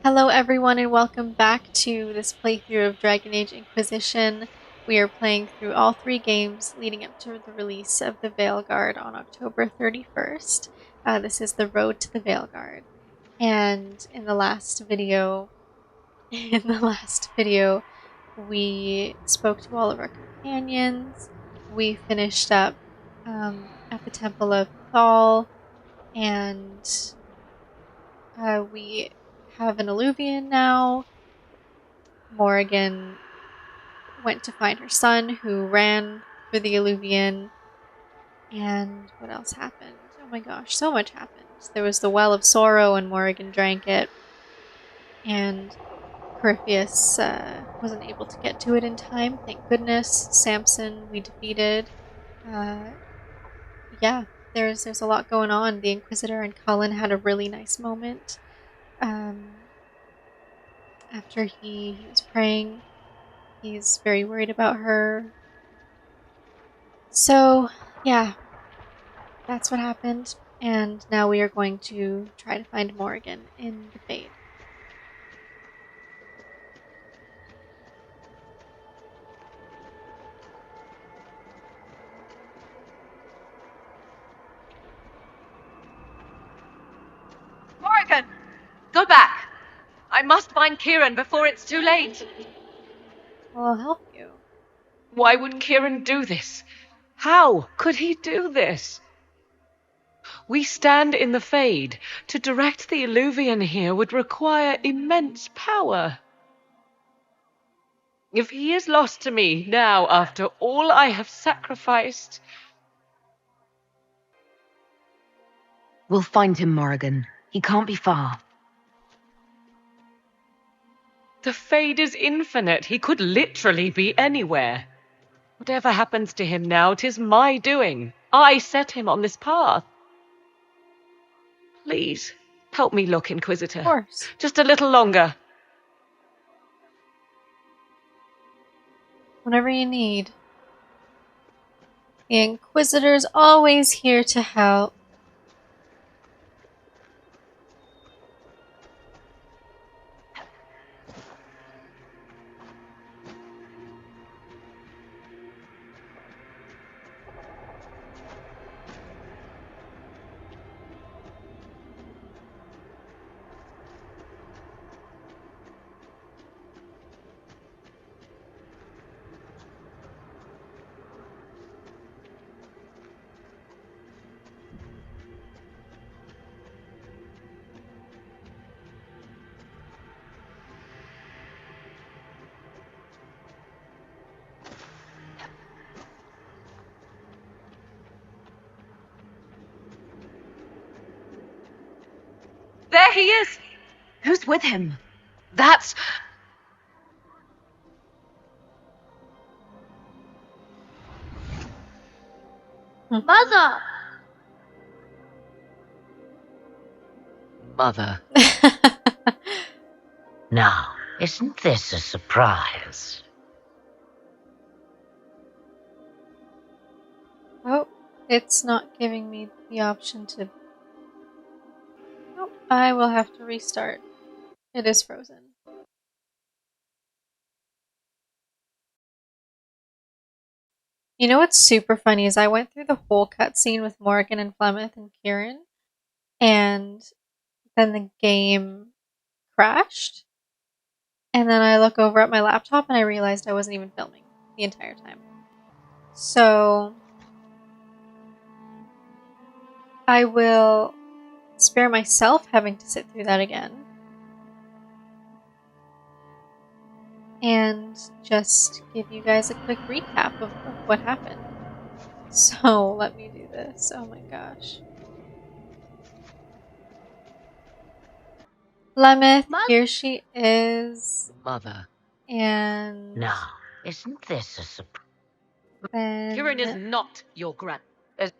Hello everyone and welcome back to this playthrough of Dragon Age Inquisition. We are playing through all three games leading up to the release of the Veilguard on October 31st. This is the road to the Veilguard. And in the last video, we spoke to all of our companions. We finished up at the Temple of Thal, and we have an Illuvian now. Morrigan went to find her son, who ran for the Illuvian. And what else happened? Oh my gosh, so much happened. There was the Well of Sorrow, and Morrigan drank it. And Corypheus wasn't able to get to it in time, thank goodness. Samson, we defeated. Yeah, there's a lot going on. The Inquisitor and Cullen had a really nice moment. After he was praying, he's very worried about her. So, yeah, that's what happened. And now we are going to try to find Morrigan in the Fade. Morrigan! Go back! I must find Kieran before it's too late. Well, I'll help you. Why would Kieran do this? How could he do this? We stand in the Fade. To direct the Illuvian here would require immense power. If he is lost to me now after all I have sacrificed... We'll find him, Morrigan. He can't be far. The Fade is infinite. He could literally be anywhere. Whatever happens to him now, 'tis my doing. I set him on this path. Please, help me look, Inquisitor. Of course. Just a little longer. Whenever you need. The Inquisitor's always here to help. There he is! Who's with him? That's... Mother! Mother. Now, isn't this a surprise? Oh, it's not giving me the option to... Oh, I will have to restart. It is frozen. You know what's super funny is I went through the whole cutscene with Morrigan and Flemeth and Kieran, and then the game crashed. And then I look over at my laptop and I realized I wasn't even filming the entire time. So I will spare myself having to sit through that again. And just give you guys a quick recap of what happened. So let me do this. Oh my gosh. Flemeth, here she is. Mother. And Now, isn't this a surprise? then Kieran is not your grand...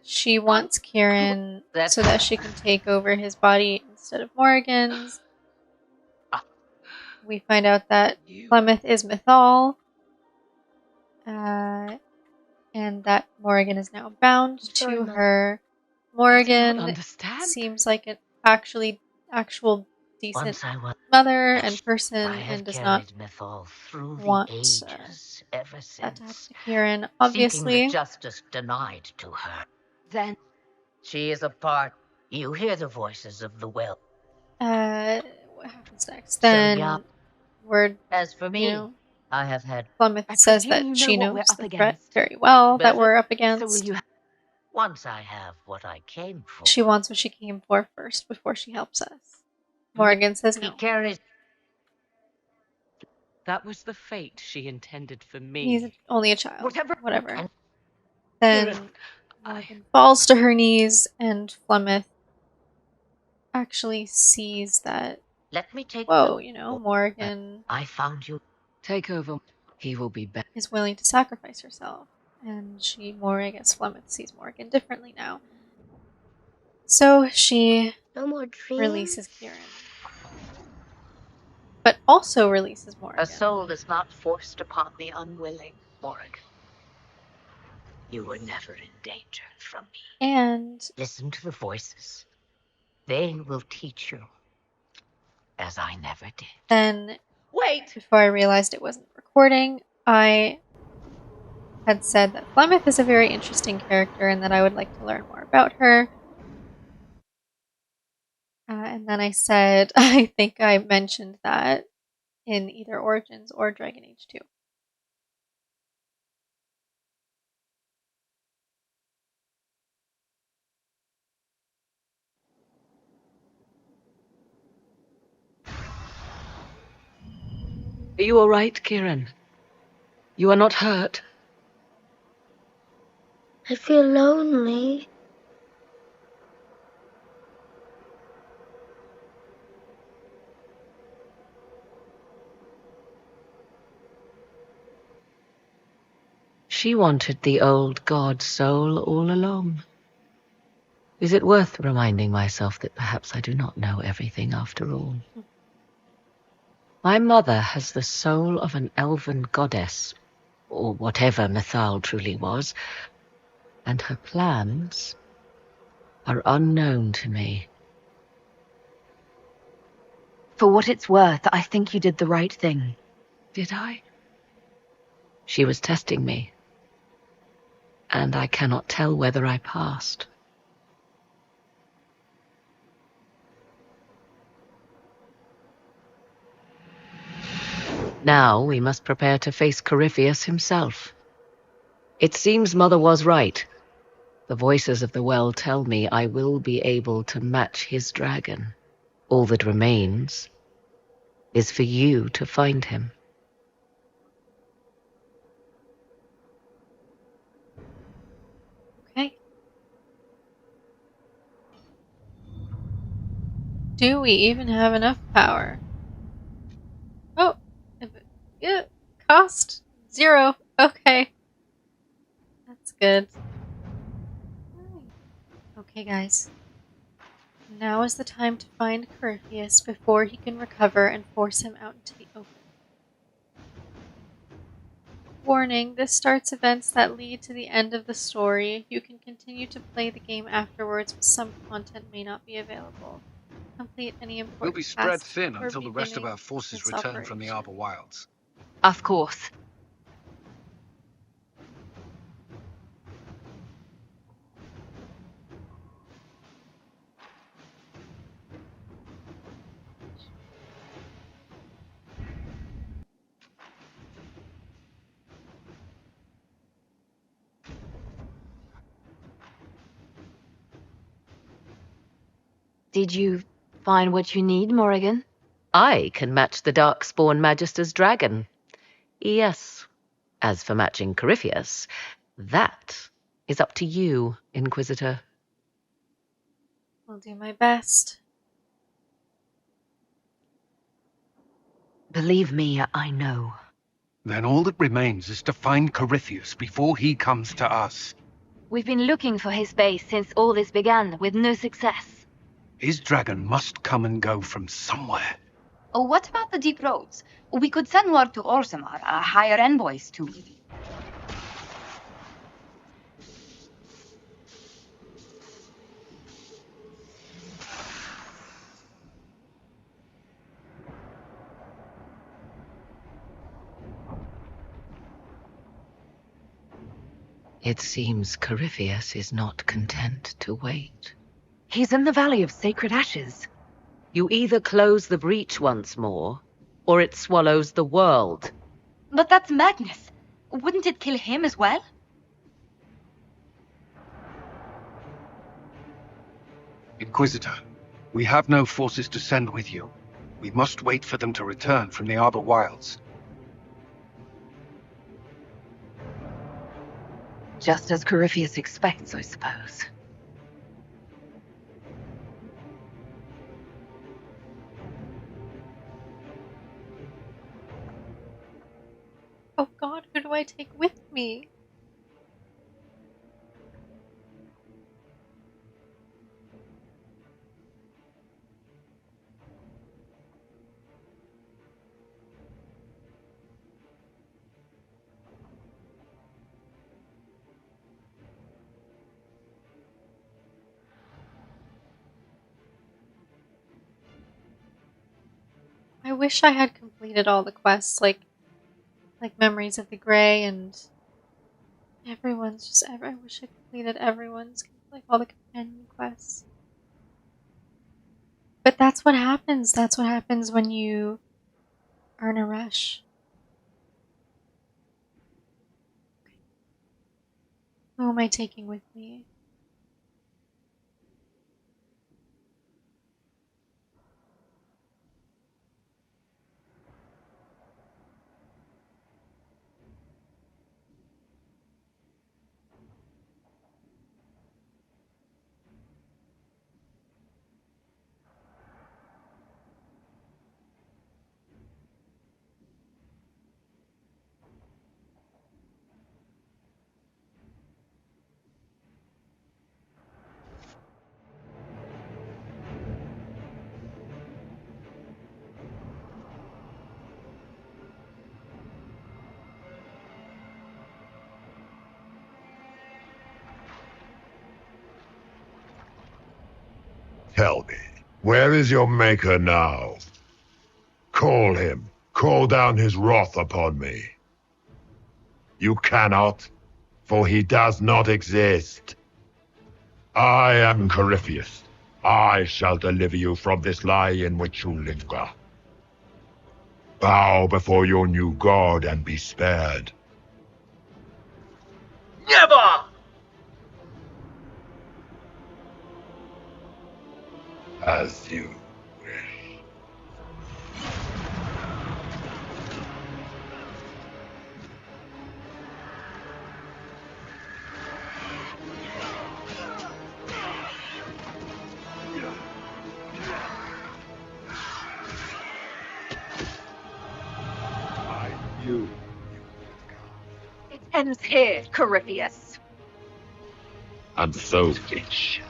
she wants Kieran so that she can take over his body instead of Morrigan's. We find out that Flemeth is Mythal, and that Morrigan is now bound to her. Morrigan seems like an actual decent Once I was. mother and person I have and does not carried Mythal through the want ages ever that to happen since, to Kieran. seeking the Obviously, justice denied to her. Then She is a part. You hear the voices of the will. what happens next? So yeah. Then we're, As for me, you know, I have had. Plymouth I says presume that you know she what we're knows up the threat against. very well that Better. we're up So will against. you? Once I have what I came for. She wants what she came for first before she helps us. Morgan says He no. carries. That was the fate she intended for He's me. only a child. Whatever. Whatever. Kieran, Then Morgan falls to her knees, and Plymouth actually sees that, Let me take whoa, the. Morgan I found you. take over. He will be back. is willing to sacrifice herself. And I guess Plymouth sees Morgan differently now. So she No more dreams. releases Kieran. But also releases Morgan. A soul is not forced upon the unwilling, Morgan. You were never in danger from me. And Listen to the voices. They will teach you, as I never did. then, Wait! before I realized it wasn't recording, I had said that Plymouth is a very interesting character and that I would like to learn more about her. And then I said, I think I mentioned that in either Origins or Dragon Age 2. Are you alright, Kieran? You are not hurt? I feel lonely. She wanted the old god soul all along. Is it worth reminding myself that perhaps I do not know everything after all? My mother has the soul of an elven goddess, or whatever Mythal truly was, and her plans are unknown to me. For what it's worth, I think you did the right thing. Did I? She was testing me, and I cannot tell whether I passed. Now we must prepare to face Corypheus himself. It seems Mother was right. The voices of the well tell me I will be able to match his dragon. All that remains is for you to find him. Okay. Do we even have enough power? Oh, yeah, cost 0. Okay. That's good. Okay, guys. Now is the time to find Corypheus before he can recover and force him out into the open. Warning, this starts events that lead to the end of the story. You can continue to play the game afterwards, but some content may not be available. Complete any important We'll be spread tasks thin before until the rest of beginning our forces its return from the operation. Arbor Wilds. Of course. Did you find what you need, Morrigan? I can match the Darkspawn Magister's dragon. Yes. As for matching Corypheus, that is up to you, Inquisitor. I'll do my best. Believe me, I know. Then all that remains is to find Corypheus before he comes to us. We've been looking for his base since all this began, with no success. His dragon must come and go from somewhere. Oh, what about the deep roads? We could send word to Orzammar, hire envoys to. It seems Corypheus is not content to wait. He's in the Valley of Sacred Ashes. You either close the breach once more, or it swallows the world. But that's madness. Wouldn't it kill him as well? Inquisitor, we have no forces to send with you. We must wait for them to return from the Arbor Wilds. Just as Corypheus expects, I suppose. Oh god, who do I take with me? I wish I had completed all the quests, like Memories of the Grey and everyone's just I wish I completed everyone's, like, all the companion quests. But that's what happens. That's what happens when you are in a rush. Who am I taking with me? Tell me, where is your maker now? Call him. Call down his wrath upon me. You cannot, for he does not exist. I am Corypheus. I shall deliver you from this lie in which you linger. Bow before your new god and be spared. Never! As you wish. I knew you would come. It ends here, Corypheus. And so it shall.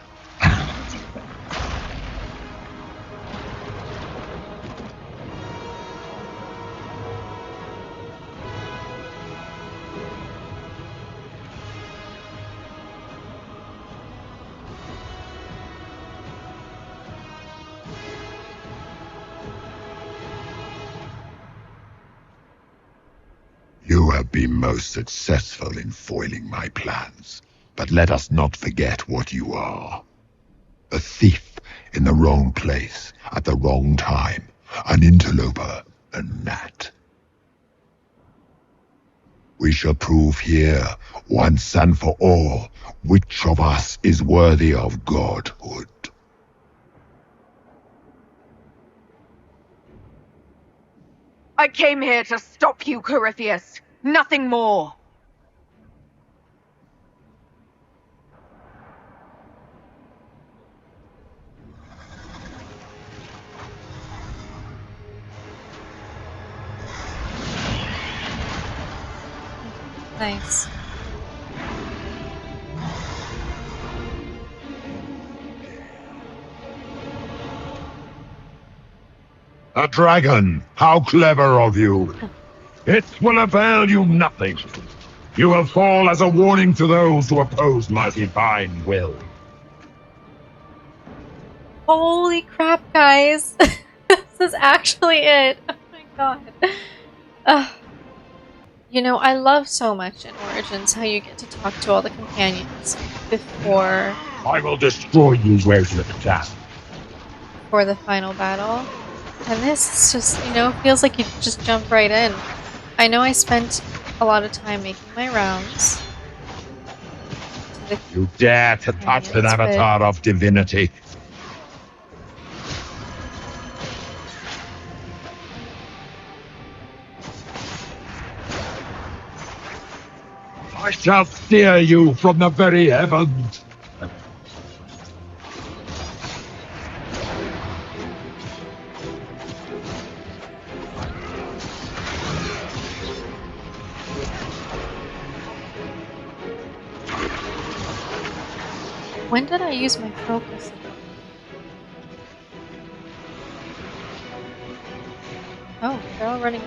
You have been most successful in foiling my plans, but let us not forget what you are. A thief in the wrong place at the wrong time, an interloper, a gnat. We shall prove here, once and for all, which of us is worthy of godhood. I came here to stop you, Corypheus. Nothing more. Nice. A dragon! How clever of you! It will avail you nothing. You will fall as a warning to those who oppose my divine will. Holy crap, guys. This is actually it. Oh my god. Ugh. You know, I love so much in Origins how you get to talk to all the companions before I will destroy you where you stand. the final battle. And this is just, you know, feels like you just jump right in. I know I spent a lot of time making my rounds to the You dare to touch an companions, but avatar of divinity. I shall steer you from the very heavens. when did I use my focus ability? Oh, they're all running.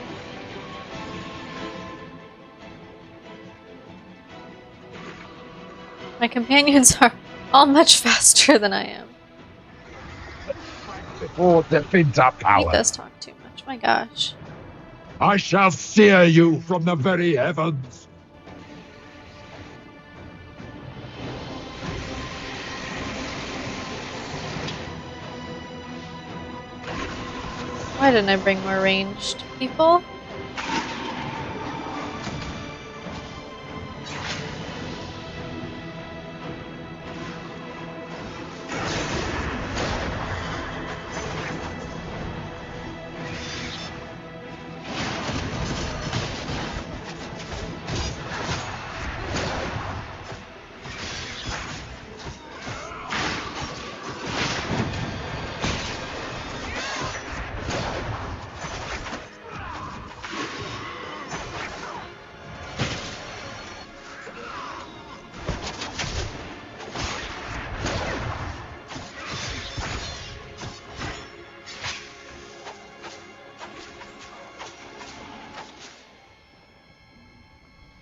My companions are all much faster than I am. Before the Finta He power, does talk too much, my gosh. I shall steer you from the very heavens. Why didn't I bring more ranged people?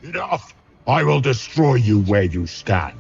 Enough! I will destroy you where you stand.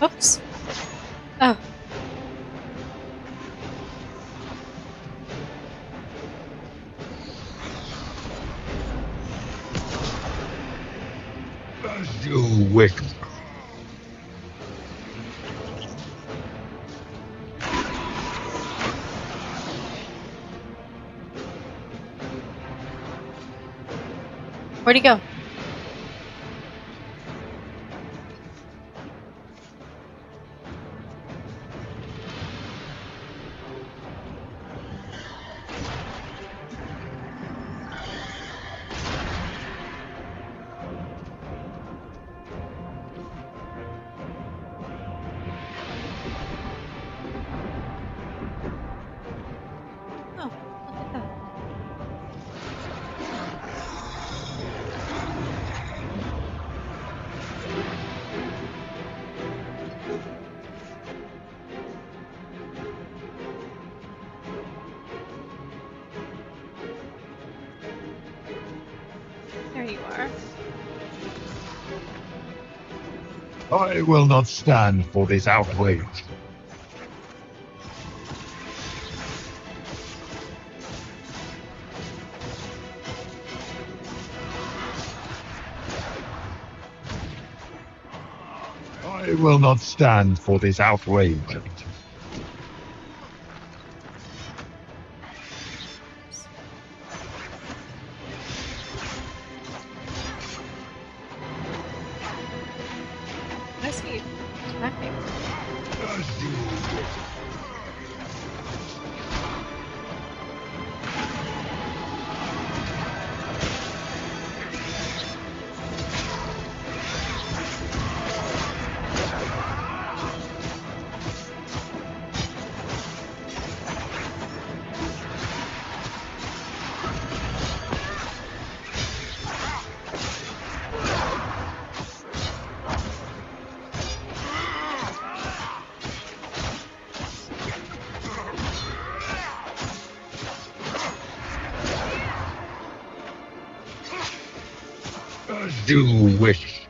Oops. Oh. As you wish. Where'd he go? Oh, look at that. There you are. I will not stand for this outrage. I will not stand for this outrage. What is he attacking? As you wish. do wish.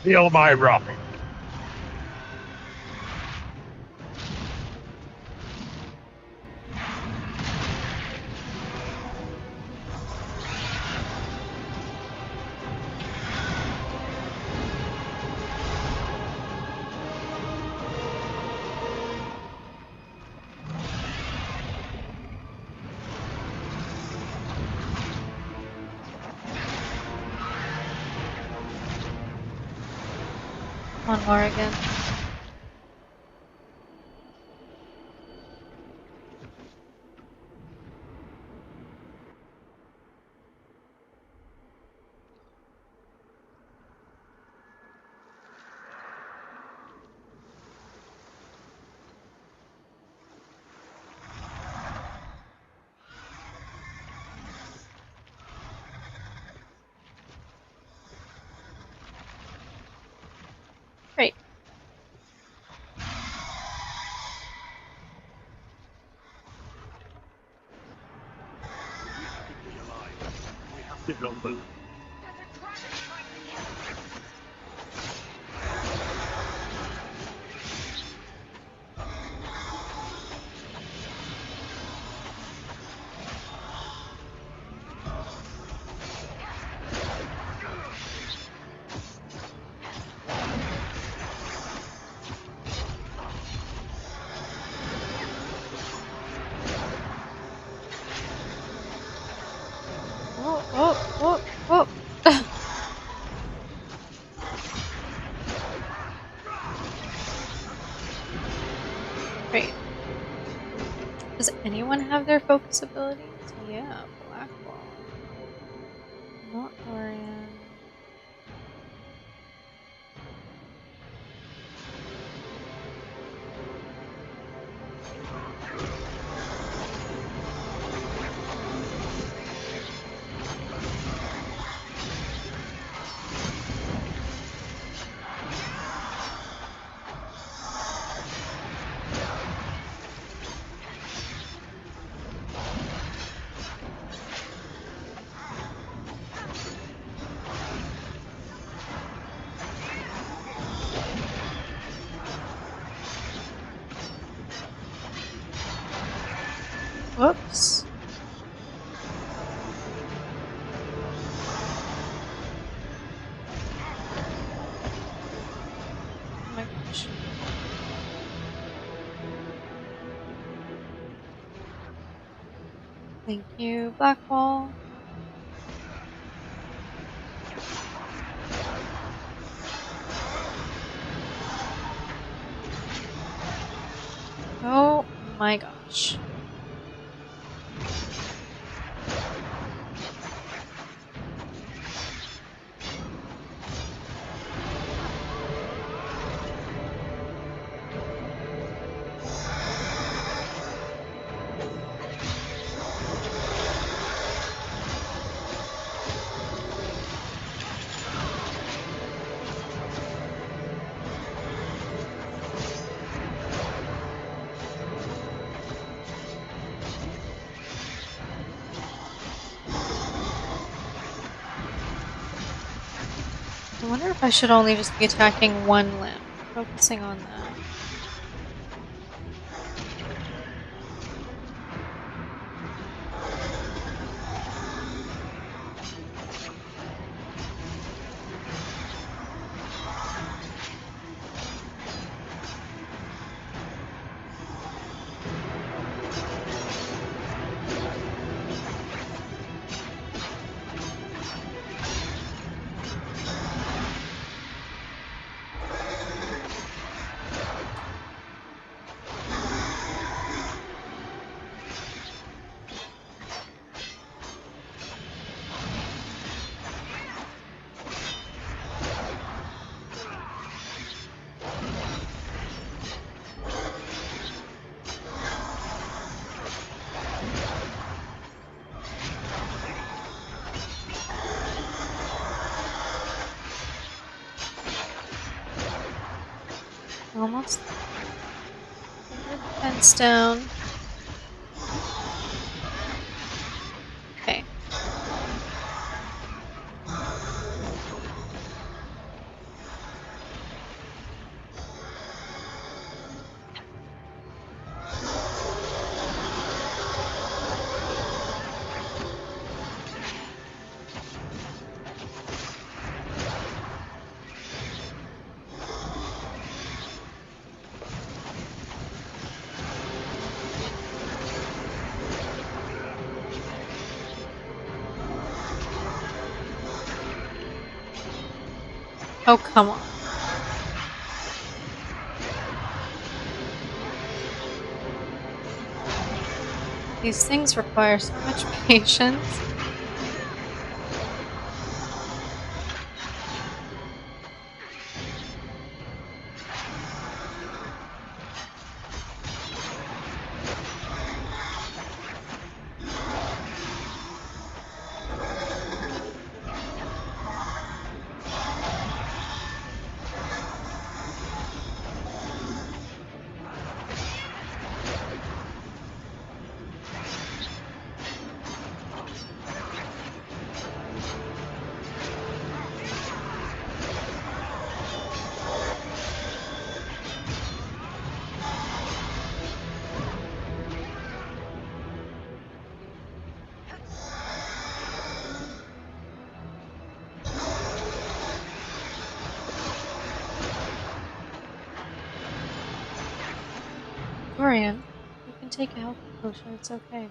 Feel my wrath. Come on, Morrigan. Great. Oh. Great. Does anyone have their focus abilities? Yeah, Black Ball. Not Orion. Whoops. Oh my gosh. Thank you, Black Ball. Oh my gosh. I wonder if I should only just be attacking one limb, focusing on that. Almost. Get the fence down. Okay. Oh, come on. These things require so much patience. Dorian, you can take a health potion, it's okay.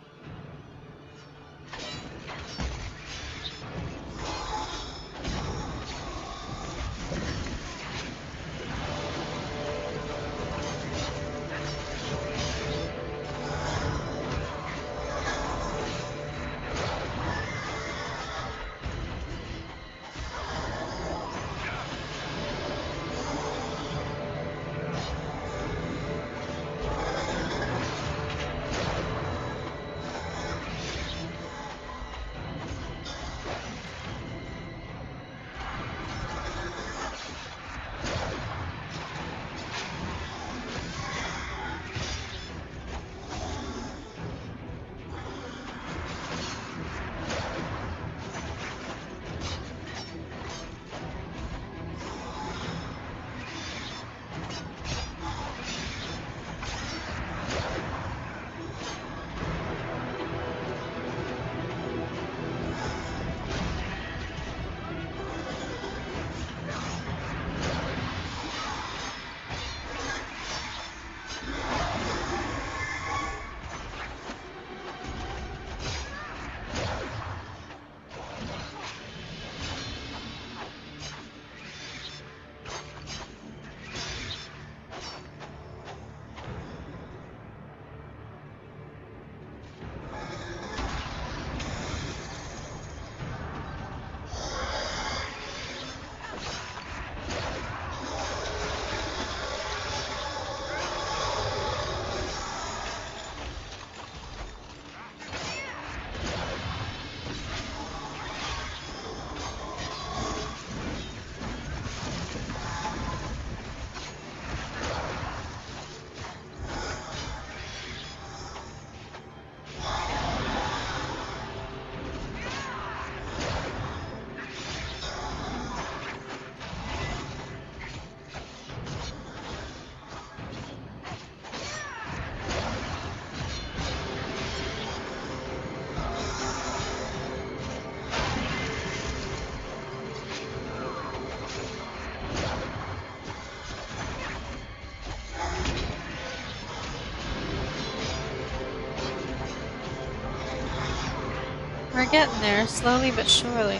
We're getting there, slowly but surely.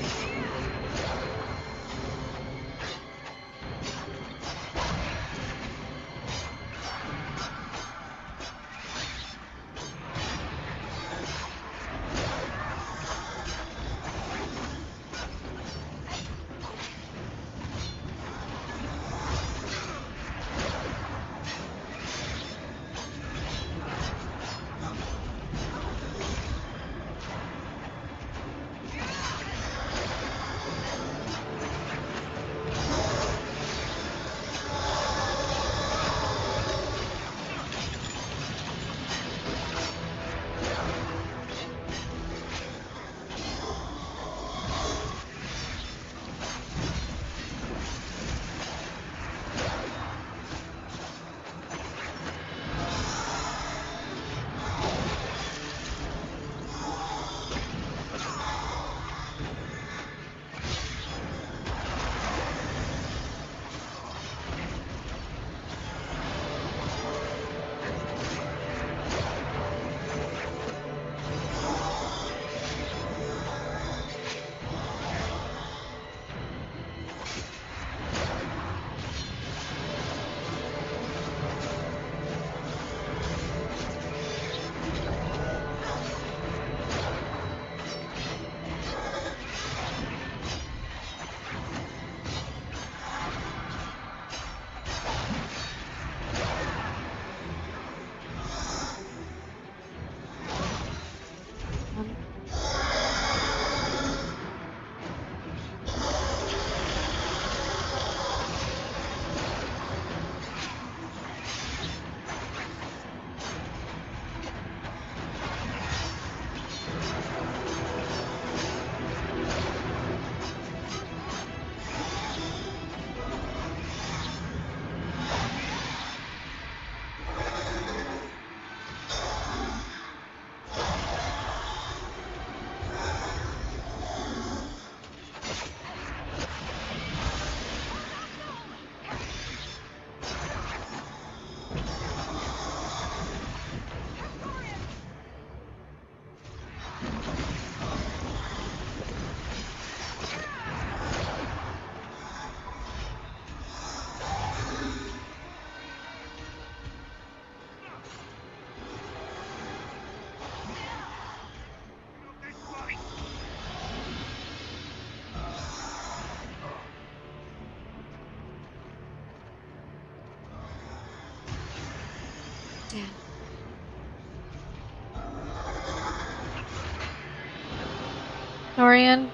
Dorian?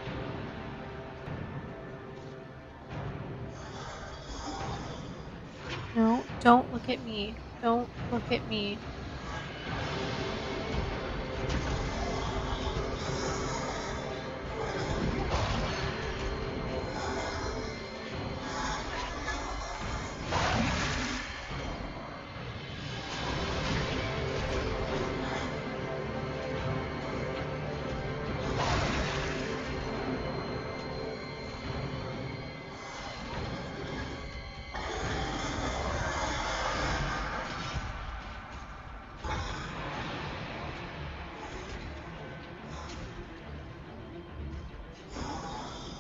No, don't look at me. Don't look at me.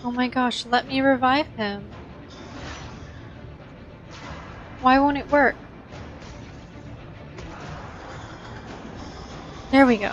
Oh my gosh, let me revive him. Why won't it work? There we go.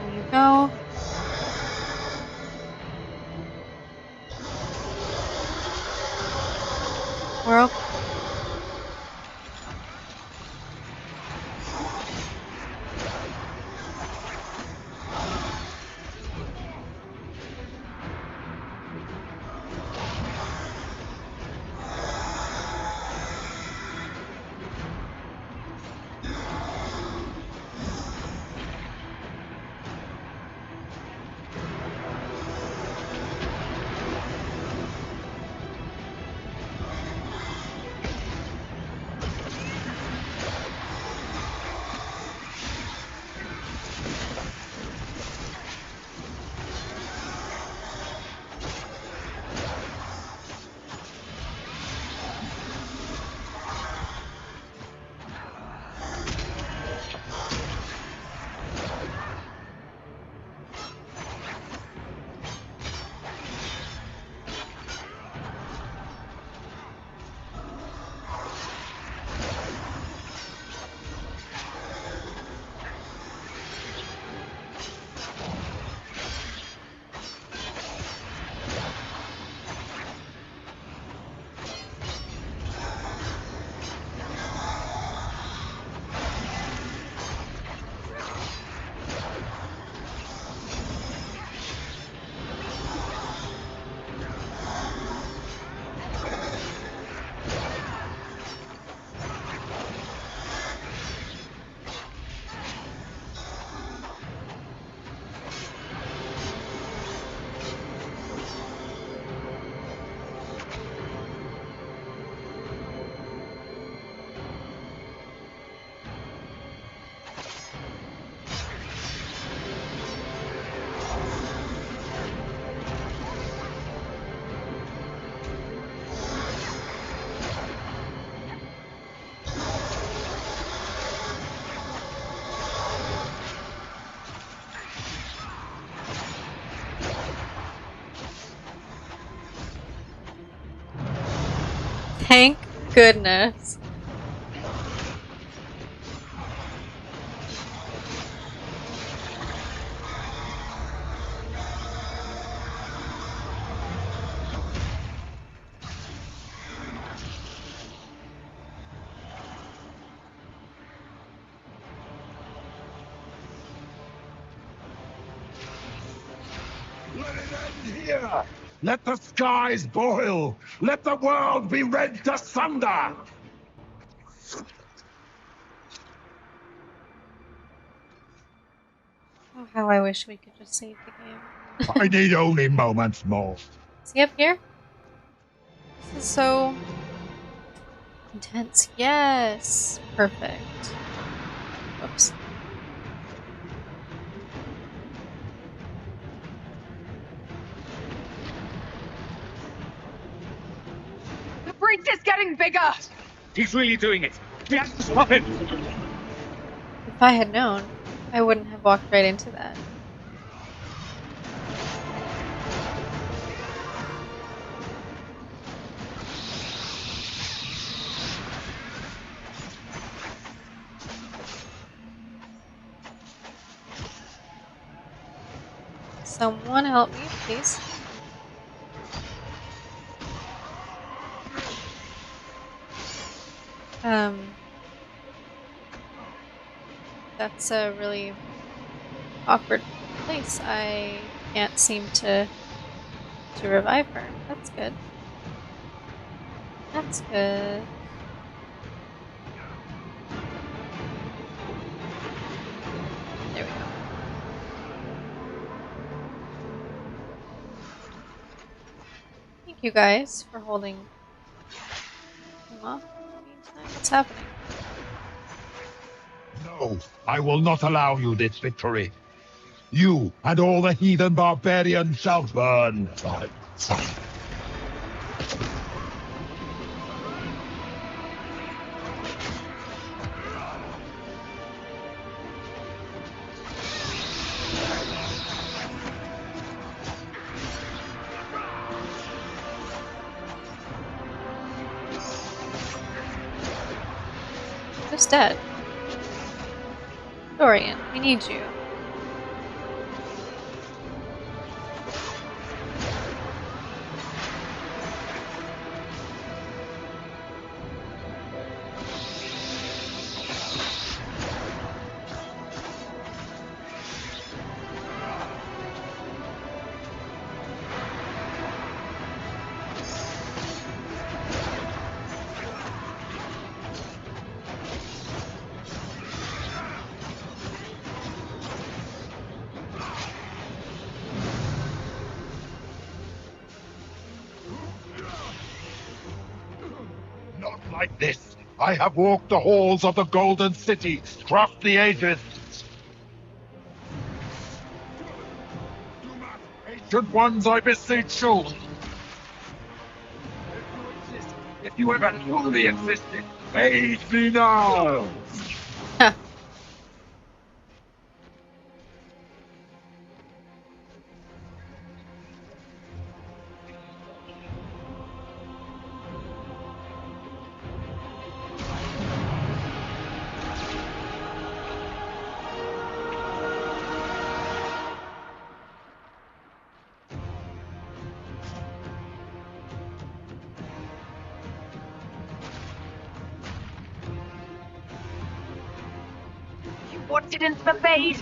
There you go. We're okay. Thank goodness. Let it end here! Let the skies boil! Let the world be rent asunder! Oh, how I wish we could just save the game. I need only moments more. Is he up here? This is so intense. Yes. Perfect. Oops. The breach is getting bigger! He's really doing it. We have to stop him. If I had known, I wouldn't have walked right into that. Someone help me, please. That's a really awkward place. I can't seem to revive her. That's good. That's good. There we go. Thank you guys for holding him off. Meantime, what's happening? No, I will not allow you this victory. You and all the heathen barbarians shall burn. Who's dead? Dorian, we need you. Not like this. I have walked the halls of the Golden City, crossed the ages. Ancient ones, I beseech you. If you ever truly existed, aid me now. Ha. You wanted into the maze!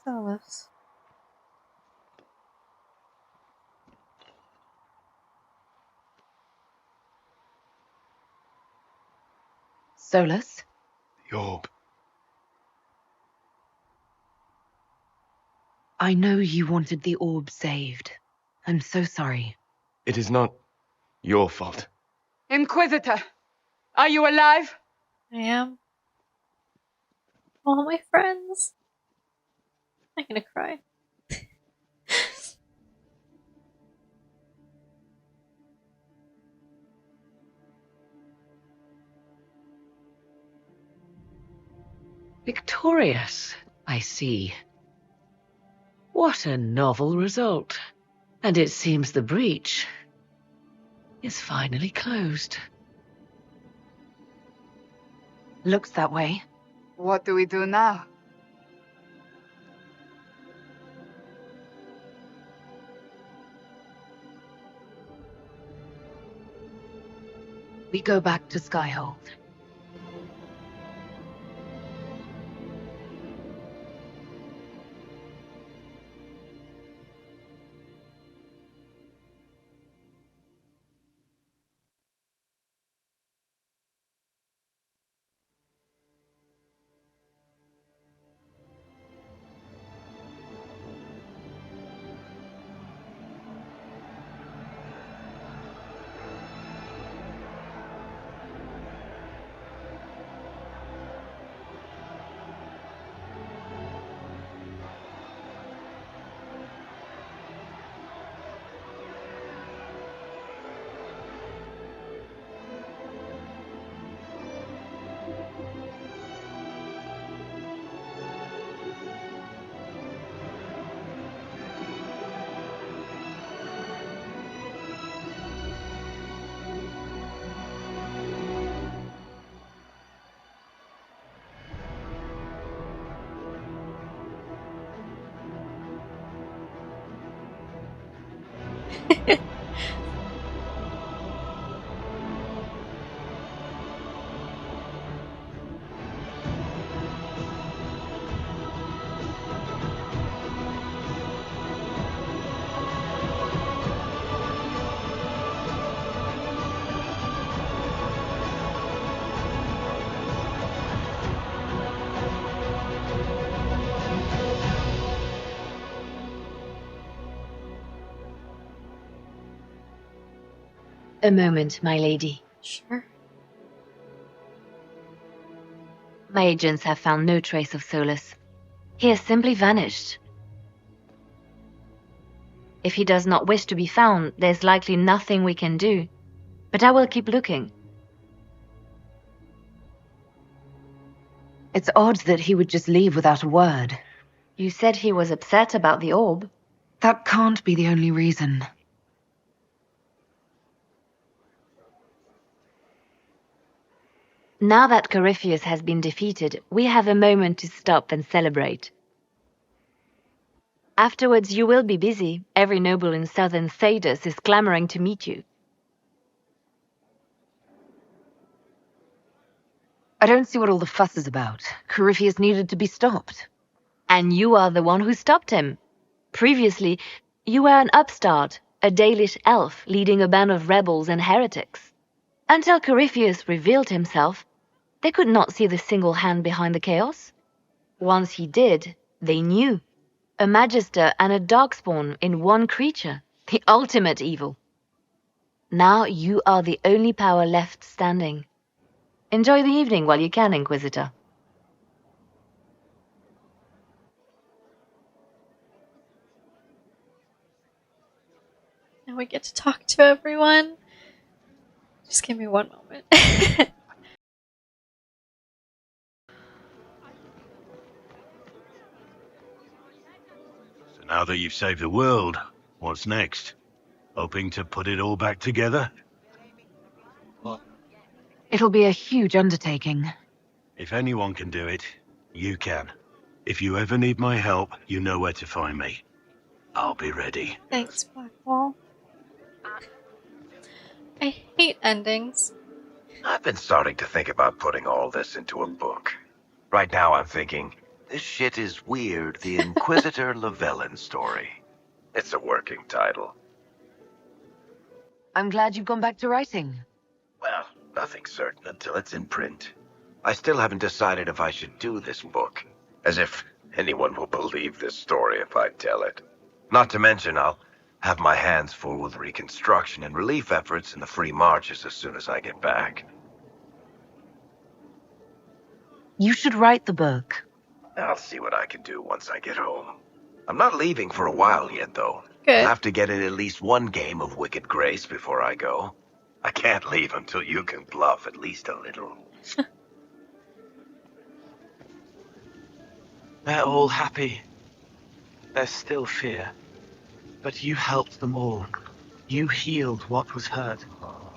Solus. Solus? The orb. I know you wanted the orb saved. I'm so sorry. It is not your fault. Inquisitor! Are you alive? I am. All my friends. I'm gonna cry. Victorious, I see. What a novel result. And it seems the breach is finally closed. Looks that way. What do we do now? We go back to Skyhold. A moment, my lady. Sure. My agents have found no trace of Solus. He has simply vanished. If he does not wish to be found, there's likely nothing we can do. But I will keep looking. It's odd that he would just leave without a word. You said he was upset about the orb. That can't be the only reason. Now that Corypheus has been defeated, we have a moment to stop and celebrate. Afterwards, you will be busy. Every noble in southern Thedas is clamoring to meet you. I don't see what all the fuss is about. Corypheus needed to be stopped. And you are the one who stopped him. Previously, you were an upstart, a Dalish elf leading a band of rebels and heretics. Until Corypheus revealed himself, they could not see the single hand behind the chaos. Once he did, they knew. A magister and a darkspawn in one creature, the ultimate evil. Now you are the only power left standing. Enjoy the evening while you can, Inquisitor. Now we get to talk to everyone. Just give me one moment. So now that you've saved the world, what's next? Hoping to put it all back together? It'll be a huge undertaking. If anyone can do it, you can. If you ever need my help, you know where to find me. I'll be ready. Thanks, Blackwall. I hate endings. I've been starting to think about putting all this into a book. Right now I'm thinking, this shit is weird, the Inquisitor Llewellyn story. It's a working title. I'm glad you've gone back to writing. Well, nothing's certain until it's in print. I still haven't decided if I should do this book. As if anyone will believe this story if I tell it. Not to mention I'll have my hands full with reconstruction and relief efforts in the free marches as soon as I get back. You should write the book. I'll see what I can do once I get home. I'm not leaving for a while yet, though. Good. I'll have to get in at least one game of Wicked Grace before I go. I can't leave until you can bluff at least a little. They're all happy. There's still fear. But you helped them all. You healed what was hurt.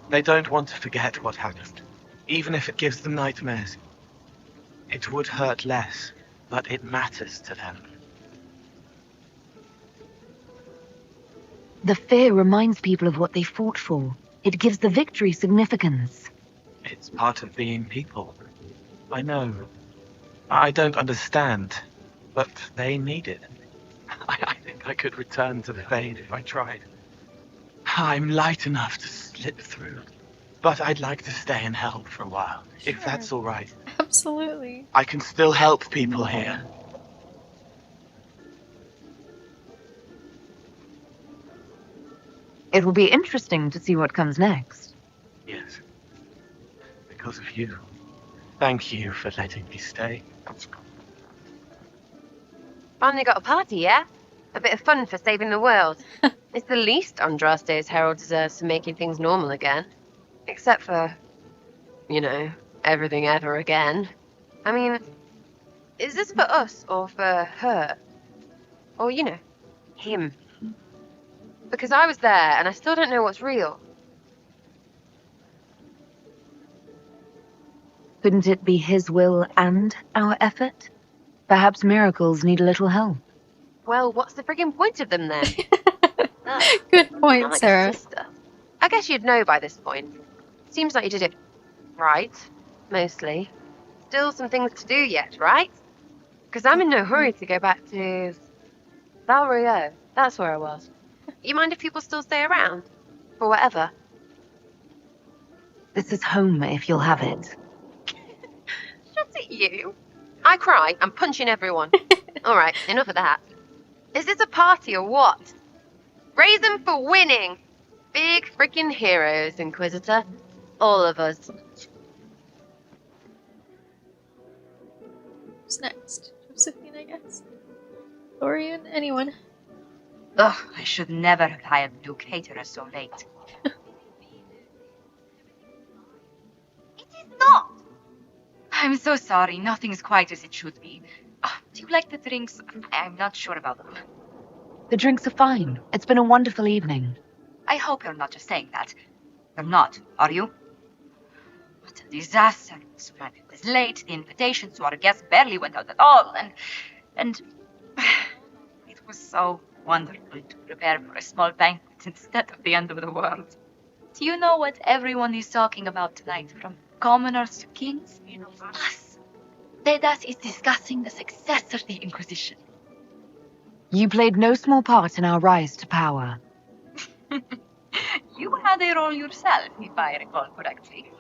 They don't want to forget what happened, even if it gives them nightmares. It would hurt less, but it matters to them. The fear reminds people of what they fought for. It gives the victory significance. It's part of being people. I know. I don't understand, but they need it. I think I could return to the Fade if I tried. I'm light enough to slip through, but I'd like to stay and help for a while, if that's all right. Absolutely. I can still help people here. It will be interesting to see what comes next. Yes. Because of you. Thank you for letting me stay. Finally got a party, yeah? A bit of fun for saving the world. It's the least Andraste's herald deserves for making things normal again. Except for, you know, everything ever again. I mean, is this for us or for her? Or, you know, him? Because I was there and I still don't know what's real. Couldn't it be his will and our effort? Perhaps miracles need a little help. Well, what's the friggin' point of them then? Good point, I'm like Sarah. a sister. I guess you'd know by this point. Seems like you did it right, mostly. Still some things to do yet, right? Because I'm in no hurry to go back to Valrio. That's where I was. You mind if people still stay around? For whatever. This is home if you'll have it. Shut at you. I cry, I'm punching everyone. Alright, enough of that. Is this a party or what? Raise them for winning! Big freaking heroes, Inquisitor. All of us. Who's next? Josephine, I guess. Dorian? Anyone? Ugh, I should never have hired Duke Hater so late. It is not! I'm so sorry, nothing is quite as it should be. Do you like the drinks? I'm not sure about them. The drinks are fine. It's been a wonderful evening. I hope you're not just saying that. You're not, are you? What a disaster. It was late, the invitations to our guests barely went out at all, and it was so wonderful to prepare for a small banquet instead of the end of the world. Do you know what everyone is talking about tonight, from commoners to kings? Us. Dedas is discussing the successor to the Inquisition. You played no small part in our rise to power. You had a role yourself, if I recall correctly.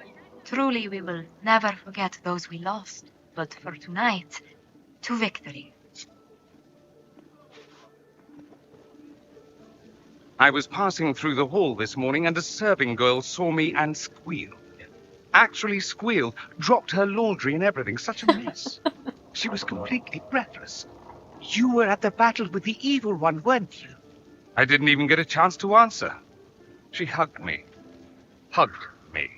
Truly, we will never forget those we lost. But for tonight, to victory. I was passing through the hall this morning and a serving girl saw me and squealed. Actually squealed, dropped her laundry and everything. Such a mess. She was completely breathless. You were at the battle with the evil one, weren't you? I didn't even get a chance to answer. She hugged me. Hugged me.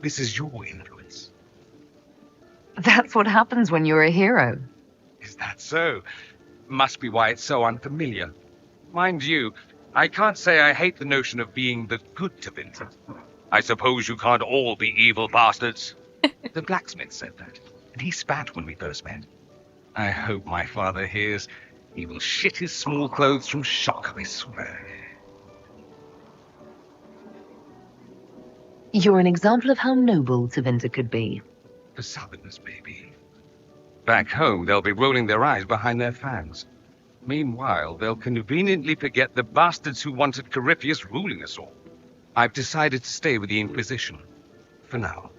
This is your influence. That's what happens when you're a hero. Is that so? Must be why it's so unfamiliar. Mind you, I can't say I hate the notion of being the good to Vincent. I suppose you can't all be evil bastards. The blacksmith said that, and he spat when we first met. I hope my father hears. He will shit his small clothes from shock, I swear. You're an example of how noble Tevinter could be. For Southerners, maybe. Back home, they'll be rolling their eyes behind their fans. Meanwhile, they'll conveniently forget the bastards who wanted Corypheus ruling us all. I've decided to stay with the Inquisition. For now.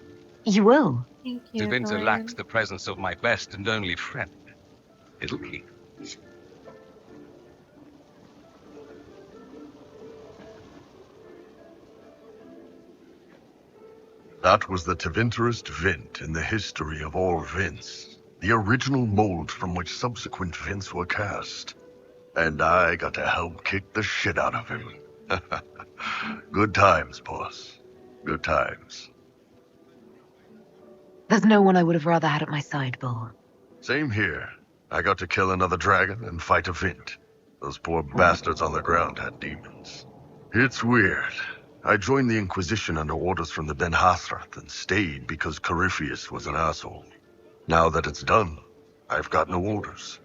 You will? Thank you, Tevinter Dorian. lacks the presence of my best and only friend. It'll keep. That was the Tevinterest Vint in the history of all Vints. The original mold from which subsequent Vints were cast. And I got to help kick the shit out of him. Good times, boss. Good times. There's no one I would have rather had at my side, Bull. Same here. I got to kill another dragon and fight a Vint. Those poor bastards on the ground had demons. It's weird. I joined the Inquisition under orders from the Ben Hathrath and stayed because Corypheus was an asshole. Now that it's done, I've got no orders.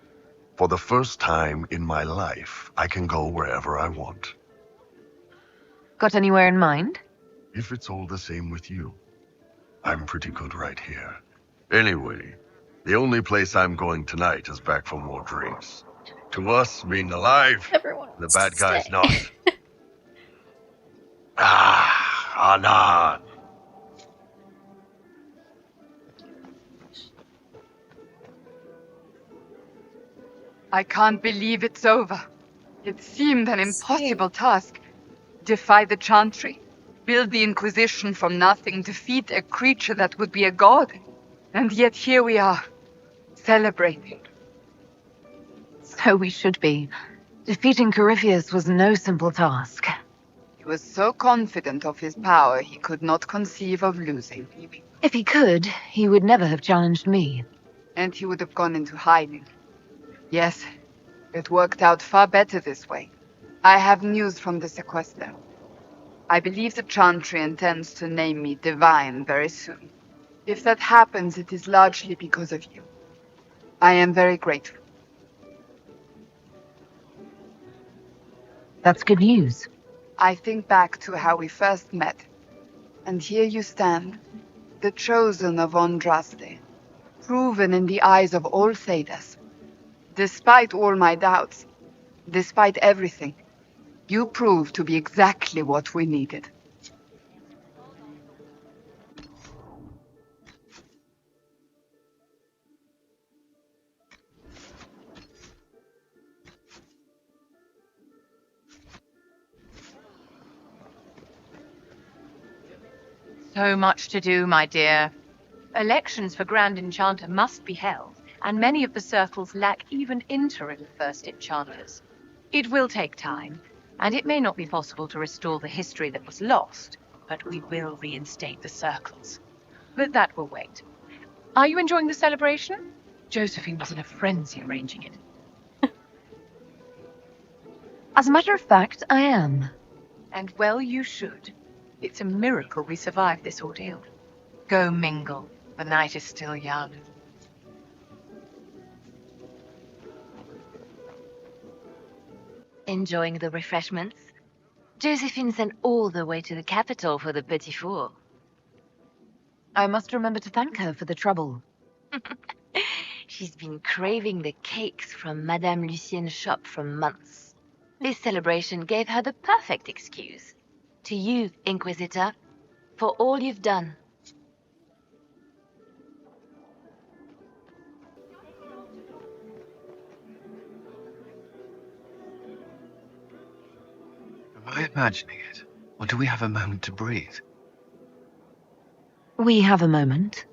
For the first time in my life, I can go wherever I want. Got anywhere in mind? If it's all the same with you, I'm pretty good right here. Anyway, the only place I'm going tonight is back for more drinks. To us, being alive, Everyone the wants bad to guy's stay. not. Anan. I can't believe it's over. It seemed an impossible task. Defy the Chantry, build the Inquisition from nothing, defeat a creature that would be a god. And yet here we are, celebrating. So we should be. Defeating Corypheus was no simple task. He was so confident of his power, he could not conceive of losing. If he could, he would never have challenged me. And he would have gone into hiding. Yes, it worked out far better this way. I have news from the sequester. I believe the Chantry intends to name me Divine very soon. If that happens, it is largely because of you. I am very grateful. That's good news. I think back to how we first met, and here you stand, the chosen of Andraste, proven in the eyes of all Thedas. Despite all my doubts, despite everything, you proved to be exactly what we needed. So much to do, my dear. Elections for Grand Enchanter must be held, and many of the circles lack even interim first enchanters. It will take time, and it may not be possible to restore the history that was lost, but we will reinstate the circles. But that will wait. Are you enjoying the celebration? Josephine was in a frenzy arranging it. As a matter of fact, I am. And well you should. It's a miracle we survived this ordeal. Go mingle. The night is still young. Enjoying the refreshments? Josephine sent all the way to the capital for the petit four. I must remember to thank her for the trouble. She's been craving the cakes from Madame Lucien's shop for months. This celebration gave her the perfect excuse. To you, Inquisitor, for all you've done. Am I imagining it? Or do we have a moment to breathe? We have a moment.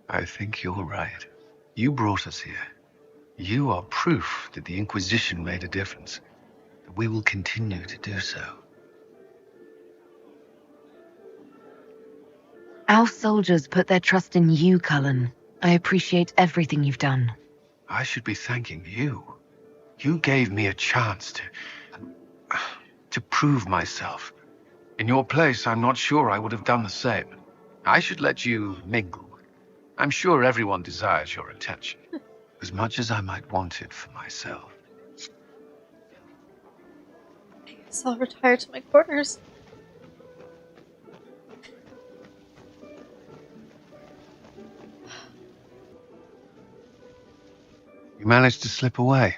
I think you're right. You brought us here. You are proof that the Inquisition made a difference. That we will continue to do so. Our soldiers put their trust in you, Cullen. I appreciate everything you've done. I should be thanking you. You gave me a chance to prove myself. In your place, I'm not sure I would have done the same. I should let you mingle. I'm sure everyone desires your attention, as much as I might want it for myself. I guess I'll retire to my quarters. You managed to slip away.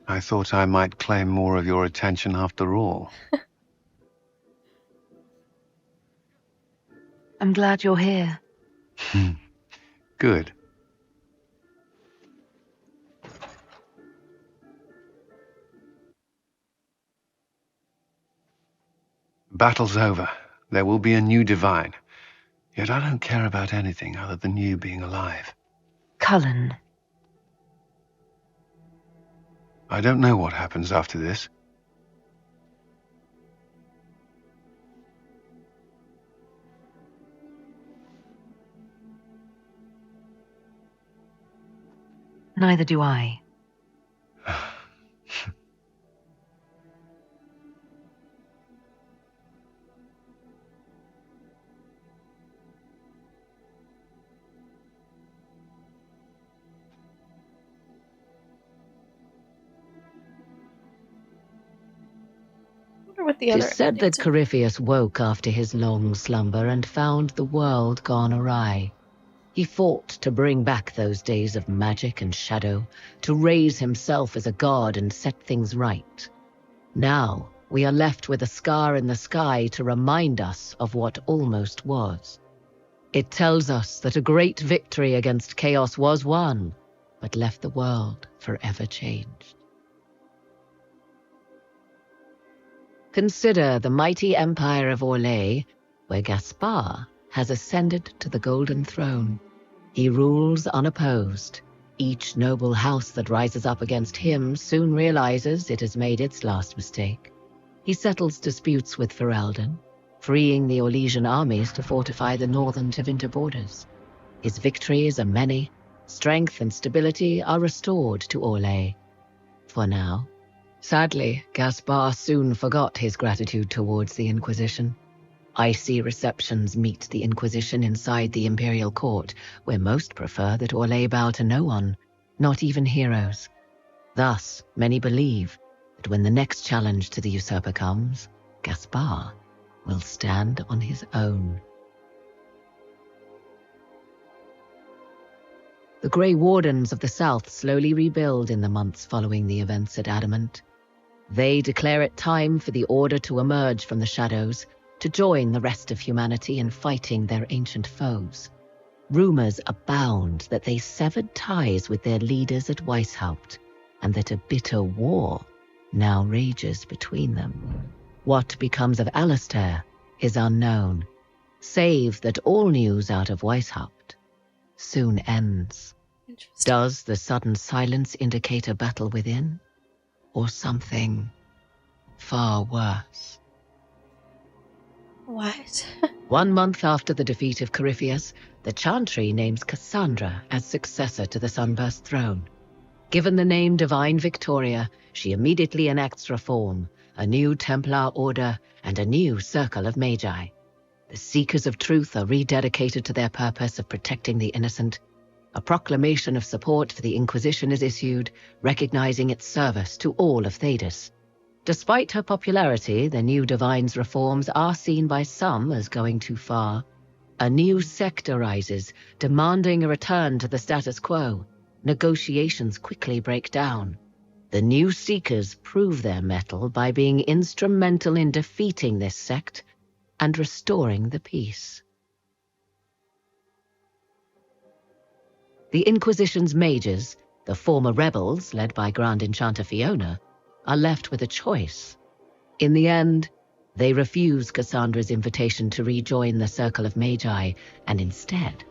I thought I might claim more of your attention after all. I'm glad you're here. Good. Battle's over. There will be a new divine. Yet I don't care about anything other than you being alive. Cullen. I don't know what happens after this. Neither do I. wonder what the 'Tis other said that endings are. Corypheus woke after his long slumber and found the world gone awry. He fought to bring back those days of magic and shadow, to raise himself as a god and set things right. Now we are left with a scar in the sky to remind us of what almost was. It tells us that a great victory against chaos was won, but left the world forever changed. Consider the mighty empire of Orlais, where Gaspar has ascended to the Golden Throne. He rules unopposed. Each noble house that rises up against him soon realizes it has made its last mistake. He settles disputes with Ferelden, freeing the Orlesian armies to fortify the northern Tevinter borders. His victories are many. Strength and stability are restored to Orlais. For now. Sadly, Gaspar soon forgot his gratitude towards the Inquisition. Icy receptions meet the Inquisition inside the Imperial Court, where most prefer that Orlais bow to no one, not even heroes. Thus, many believe that when the next challenge to the usurper comes, Gaspar will stand on his own. The Grey Wardens of the South slowly rebuild in the months following the events at Adamant. They declare it time for the Order to emerge from the shadows, to join the rest of humanity in fighting their ancient foes. Rumors abound that they severed ties with their leaders at Weishaupt, and that a bitter war now rages between them. What becomes of Alistair is unknown, save that all news out of Weishaupt soon ends. Does the sudden silence indicate a battle within, or something far worse? What? 1 month after the defeat of Corypheus, the Chantry names Cassandra as successor to the Sunburst throne. Given the name Divine Victoria, she immediately enacts reform, a new Templar order, and a new circle of Magi. The Seekers of Truth are rededicated to their purpose of protecting the innocent. A proclamation of support for the Inquisition is issued, recognizing its service to all of Thedas. Despite her popularity, the new Divine's reforms are seen by some as going too far. A new sect arises, demanding a return to the status quo. Negotiations quickly break down. The new Seekers prove their mettle by being instrumental in defeating this sect and restoring the peace. The Inquisition's mages, the former rebels led by Grand Enchanter Fiona, are left with a choice. In the end, they refuse Cassandra's invitation to rejoin the Circle of Magi and instead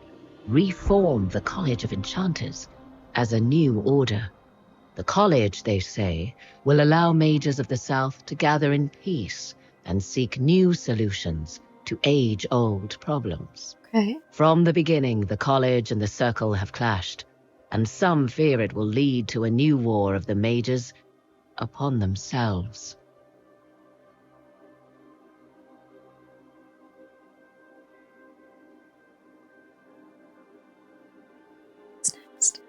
reform the College of Enchanters as a new order. The college, they say, will allow mages of the South to gather in peace and seek new solutions to age-old problems. Okay. From the beginning, the college and the circle have clashed, and some fear it will lead to a new war of the mages upon themselves. What's next?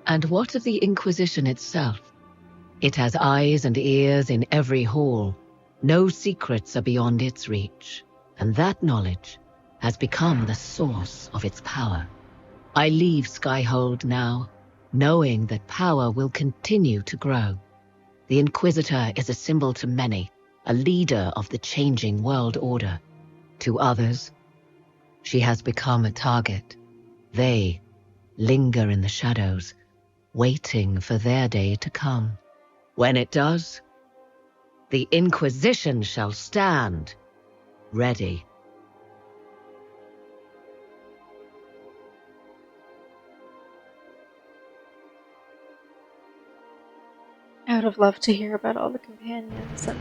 And what of the Inquisition itself? It has eyes and ears in every hall. No secrets are beyond its reach, and that knowledge has become the source of its power. I leave Skyhold now, knowing that power will continue to grow. The Inquisitor is a symbol to many, a leader of the changing world order. To others, she has become a target. They linger in the shadows, waiting for their day to come. When it does, the Inquisition shall stand ready. I would have loved to hear about all the companions and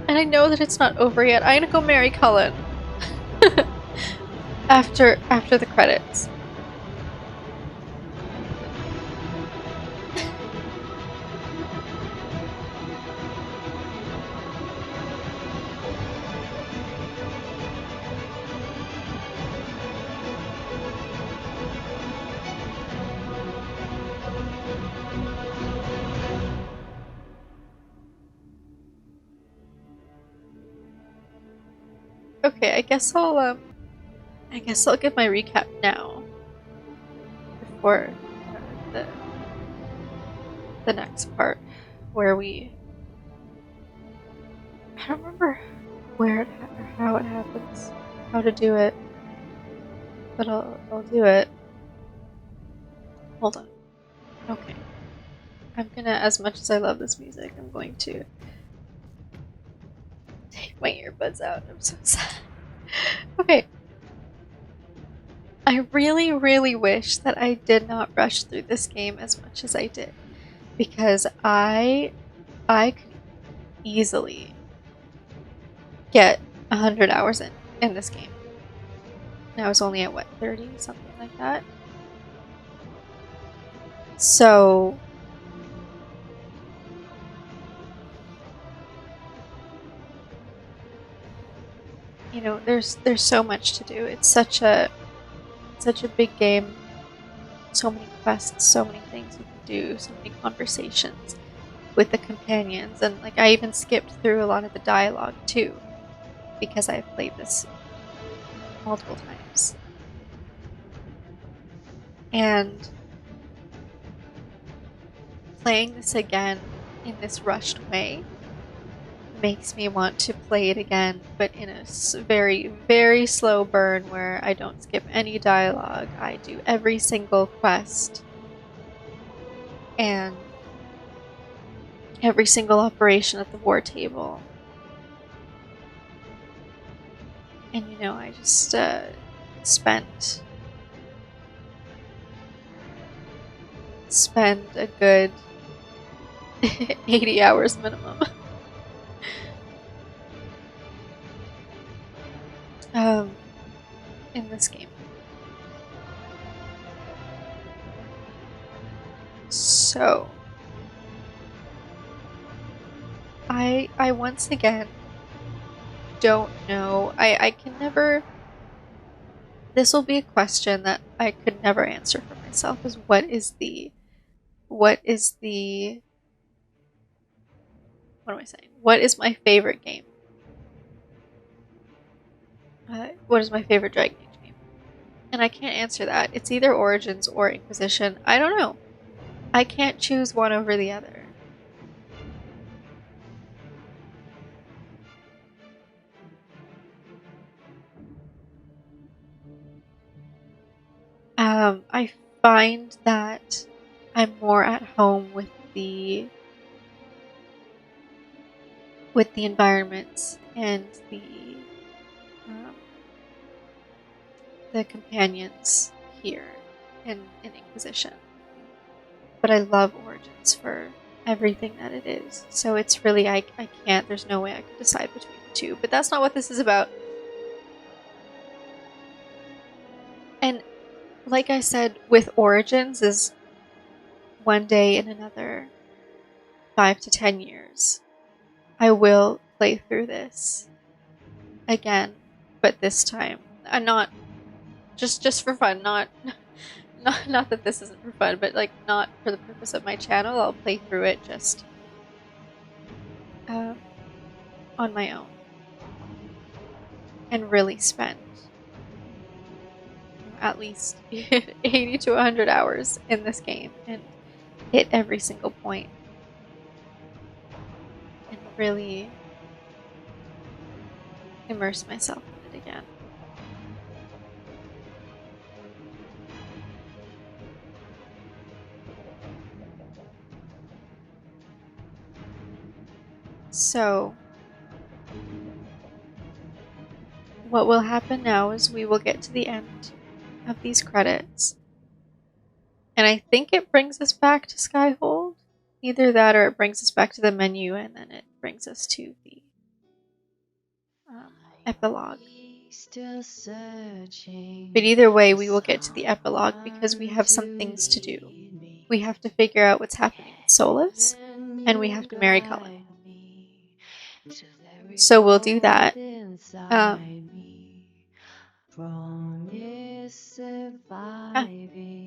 and I know that it's not over yet. I'm gonna go marry Cullen after the credits. Okay, I guess I'll give my recap now before the next part where I don't remember where or how it happens, how to do it, but I'll do it. Hold on. Okay. I'm gonna, as much as I love this music, I'm going to take my earbuds out. I'm so sad. Okay. I really, really wish that I did not rush through this game as much as I did, because I could easily get 100 hours in this game. And I was only at what, 30, something like that. So you know, there's so much to do. It's such a big game. So many quests, so many things you can do, so many conversations with the companions, and like I even skipped through a lot of the dialogue too, because I've played this multiple times. And playing this again in this rushed way makes me want to play it again, but in a very, very slow burn where I don't skip any dialogue. I do every single quest and every single operation at the war table. And you know, I just spend a good 80 hours minimum. In this game. So I once again don't know. I can never. This will be a question that I could never answer for myself. Is what is the what am I saying? What is my favorite game? What is my favorite Dragon Age game? And I can't answer that. It's either Origins or Inquisition. I don't know. I can't choose one over the other. I find that I'm more at home with the environments and the companions here in Inquisition. But I love Origins for everything that it is. So it's really, I can't, there's no way I can decide between the two. But that's not what this is about. And like I said, with Origins is one day in another 5 to 10 years, I will play through this again, but this time, I'm not just for fun, not that this isn't for fun, but like not for the purpose of my channel. I'll play through it just on my own and really spend at least 80 to 100 hours in this game and hit every single point and really immerse myself in it again. So what will happen now is we will get to the end of these credits, and I think it brings us back to Skyhold. Either that or it brings us back to the menu and then it brings us to the epilogue. But either way, we will get to the epilogue because we have some things to do. We have to figure out what's happening with Solus, and we have to marry Cullen. So we'll do that.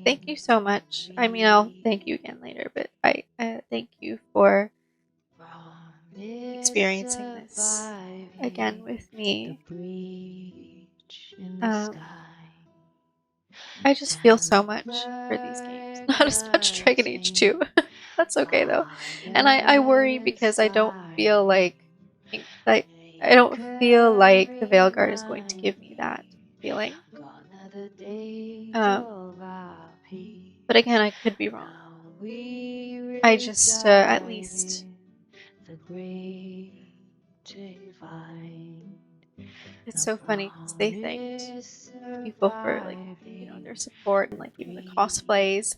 Thank you so much. I mean, I'll thank you again later, but I thank you for experiencing this again with me. I just feel so much for these games. Not as much Dragon Age 2. That's okay though. And I worry because I don't feel like I don't feel like the Veilguard is going to give me that feeling. But again, I could be wrong. I just at least it's so funny because they thanked people for their support and even the cosplays.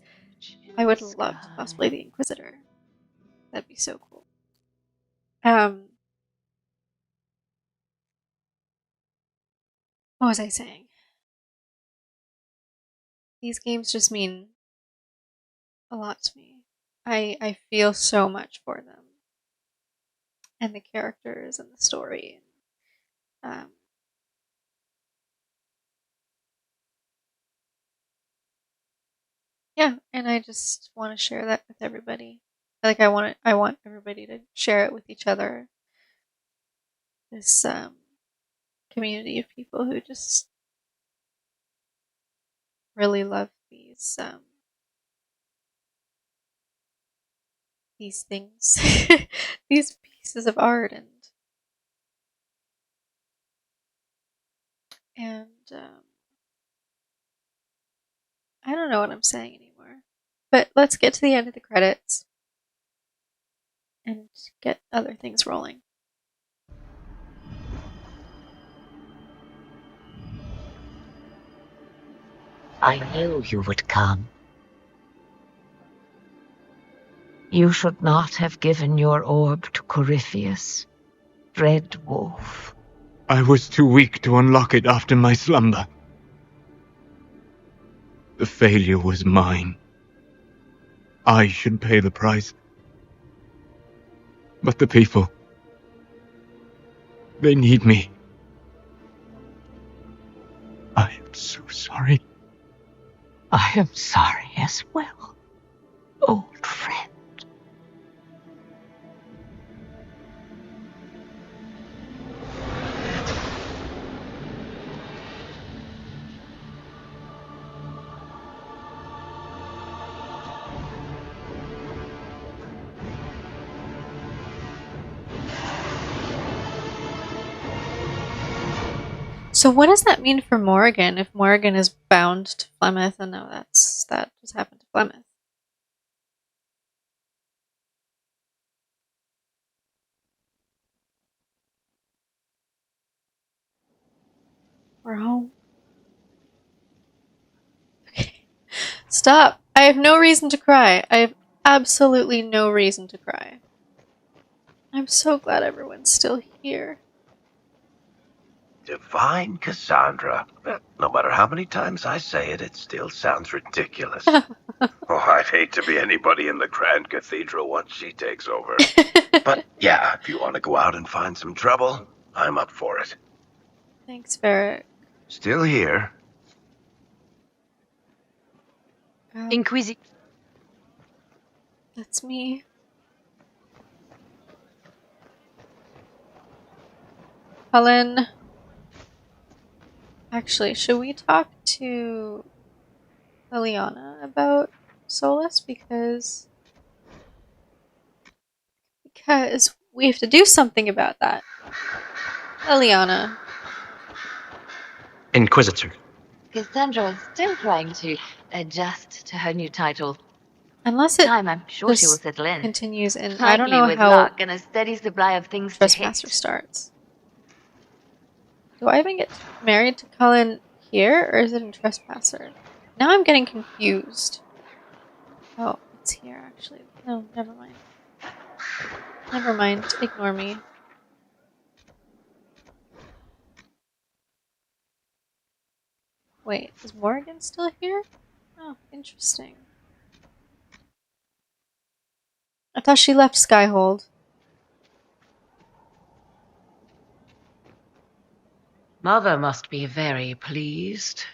I would love to cosplay the Inquisitor. That'd be so cool. What was I saying? These games just mean a lot to me. I feel so much for them. And the characters and the story. Yeah, and I just want to share that with everybody. I want everybody to share it with each other. This community of people who just really love these things, these pieces of art, and I don't know what I'm saying anymore. But let's get to the end of the credits and get other things rolling. I knew you would come. You should not have given your orb to Corypheus, Red Wolf. I was too weak to unlock it after my slumber. The failure was mine. I should pay the price. But the people, they need me. I am so sorry. I am sorry as well, old friend. So what does that mean for Morrigan if Morrigan is bound to Flemeth and now that just happened to Flemeth? We're home. Okay. Stop. I have no reason to cry. I have absolutely no reason to cry. I'm so glad everyone's still here. Divine Cassandra. No matter how many times I say it, it still sounds ridiculous. Oh, I'd hate to be anybody in the Grand Cathedral once she takes over. But yeah, if you want to go out and find some trouble, I'm up for it. Thanks, Varric. Still here. Inquisition. That's me. Helen. Actually, should we talk to Liliana about Solus? Because we have to do something about that. Liliana. Inquisitor. Cassandra is still trying to adjust to her new title. Unless it I'm sure she will settle in. continues, and Likely I don't know with how luck and a steady supply of things Trespasser to hit. starts. Do I even get married to Cullen here, or is it in Trespasser? Now I'm getting confused. Oh, it's here actually. No, never mind. Never mind. Ignore me. Wait, is Morrigan still here? Oh, interesting. I thought she left Skyhold. Mother must be very pleased.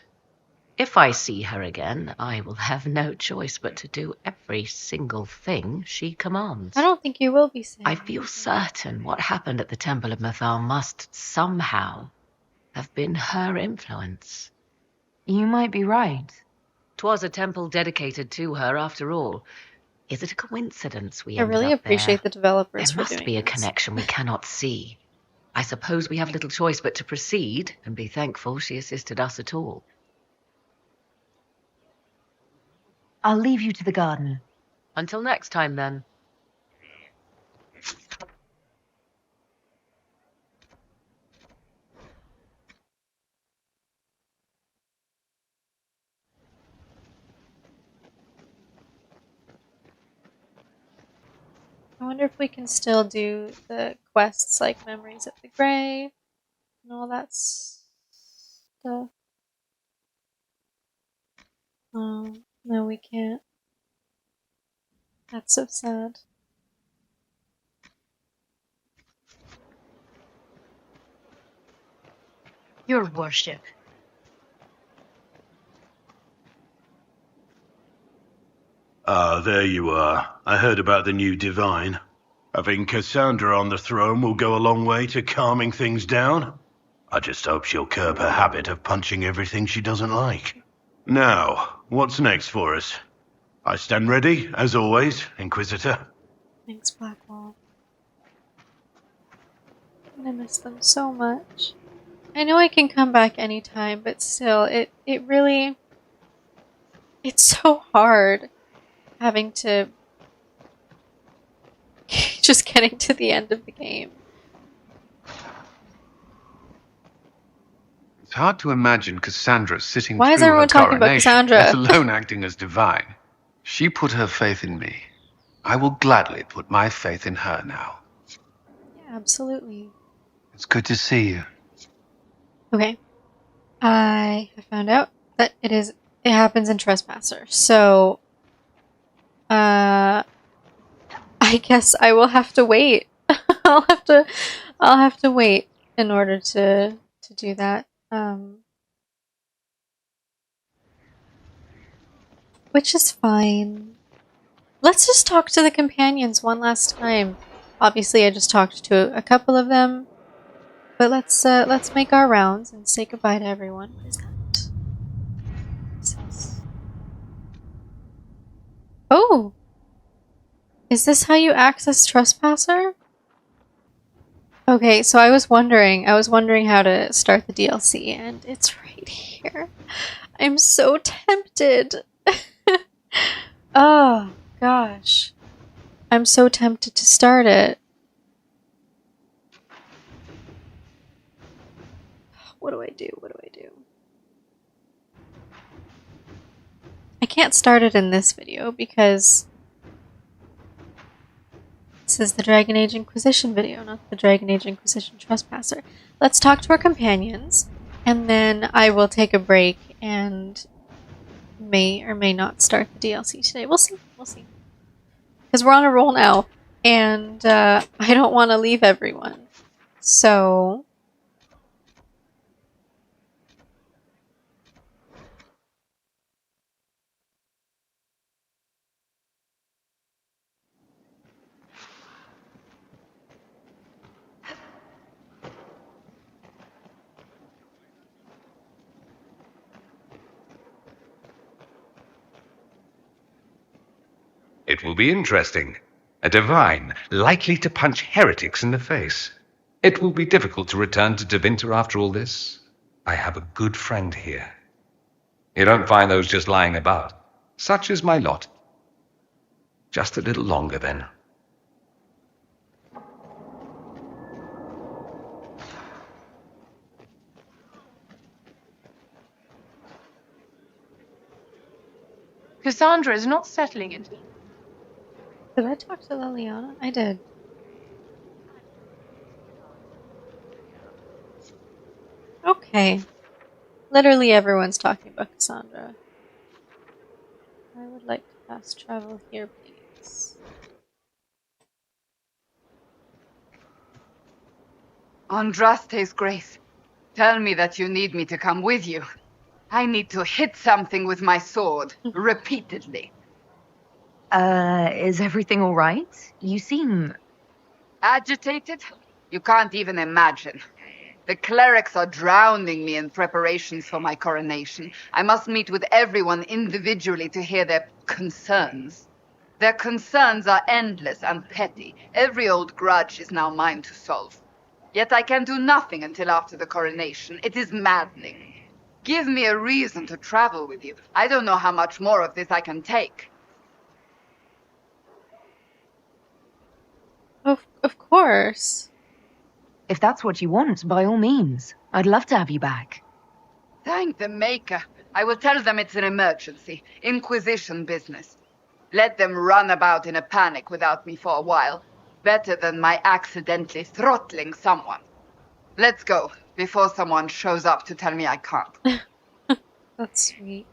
If I see her again, I will have no choice but to do every single thing she commands. I don't think you will be sad. I feel certain what happened at the Temple of Mathal must somehow have been her influence. You might be right. 'Twas a temple dedicated to her, after all. Is it a coincidence we I ended really up appreciate there? the developers There for must doing be a this. connection we cannot see. I suppose we have little choice but to proceed and be thankful she assisted us at all. I'll leave you to the garden. Until next time, then. I wonder if we can still do the quests like Memories of the Grey and all that stuff. No, we can't. That's so sad. Your worship. Ah, there you are. I heard about the new divine. Having Cassandra on the throne will go a long way to calming things down. I just hope she'll curb her habit of punching everything she doesn't like. Now, what's next for us? I stand ready, as always, Inquisitor. Thanks, Blackwall. I'm gonna miss them so much. I know I can come back anytime, but still, it really... It's so hard having to... just getting to the end of the game. It's hard to imagine Cassandra sitting Why is through everyone her talking about coronation, Cassandra? let alone acting as divine. She put her faith in me. I will gladly put my faith in her now. Yeah, absolutely. It's good to see you. Okay. I have found out that it happens in Trespasser. So, I guess I will have to wait. I'll have to wait in order to do that. Which is fine. Let's just talk to the companions one last time. Obviously, I just talked to a couple of them, but let's make our rounds and say goodbye to everyone. What is that? What's this? Oh, is this how you access Trespasser? Okay, so I was wondering how to start the DLC, and it's right here. I'm so tempted. Oh, gosh. I'm so tempted to start it. What do I do? What do I do? I can't start it in this video because this is the Dragon Age Inquisition video, not the Dragon Age Inquisition Trespasser. Let's talk to our companions, and then I will take a break and may or may not start the DLC today. We'll see. We'll see. Because we're on a roll now, and I don't want to leave everyone. So... It will be interesting. A divine, likely to punch heretics in the face. It will be difficult to return to Tevinter after all this. I have a good friend here. You don't find those just lying about. Such is my lot. Just a little longer, then. Cassandra is not settling it. Did I talk to Liliana? I did. Okay. Literally everyone's talking about Cassandra. I would like to fast travel here, please. Andraste's grace, tell me that you need me to come with you. I need to hit something with my sword, repeatedly. Is everything all right? You seem... Agitated? You can't even imagine. The clerics are drowning me in preparations for my coronation. I must meet with everyone individually to hear their concerns. Their concerns are endless and petty. Every old grudge is now mine to solve. Yet I can do nothing until after the coronation. It is maddening. Give me a reason to travel with you. I don't know how much more of this I can take. Of course. If that's what you want, by all means. I'd love to have you back. Thank the Maker. I will tell them it's an emergency. Inquisition business. Let them run about in a panic without me for a while. Better than my accidentally throttling someone. Let's go, before someone shows up to tell me I can't. That's sweet.